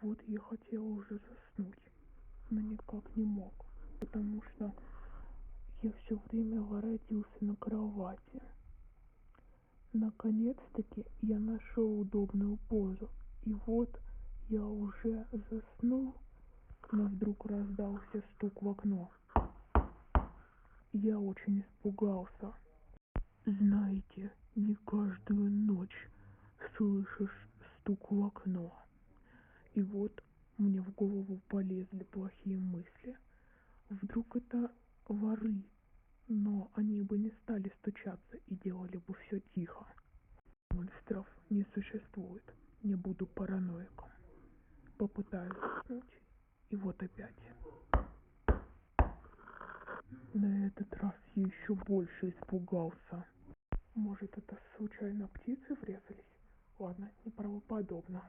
Вот я хотела уже заснуть, но никак не мог, потому что я все время воротился на кровати. Наконец-таки я нашел удобную позу, и вот я уже заснул, но вдруг раздался стук в окно. Я очень испугался. Знаете, не каждую ночь слышишь стук в окно. И вот мне в голову полезли плохие мысли. Вдруг это воры, но они бы не стали стучаться и делали бы все тихо. Монстров не существует, не буду параноиком. Попытаюсь уснуть, и вот опять. На этот раз я еще больше испугался. Может, это случайно птицы врезались? Ладно, неправдоподобно.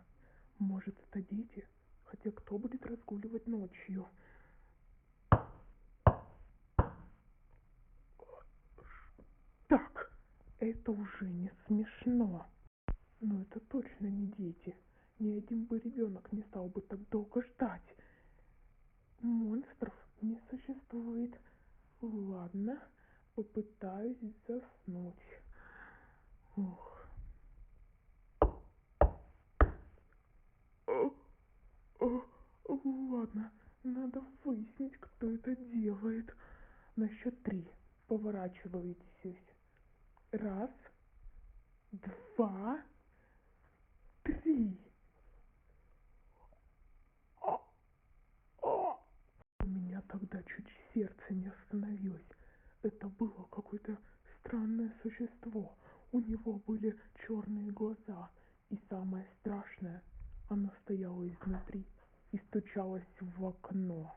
Может, это дети? Хотя кто будет разгуливать ночью? Так, это уже не смешно. Но это точно не дети. Ни один бы ребенок не стал бы так долго ждать. Монстров не существует. Ладно, попытаюсь заснуть. Ух. Ладно, надо выяснить, кто это делает. На счет 3 поворачивайтесь. Раз, два, три. У меня тогда чуть сердце не остановилось. Это было какое-то странное существо. У него были черные глаза. И самое страшное, оно стояло изнутри и стучалось в окно.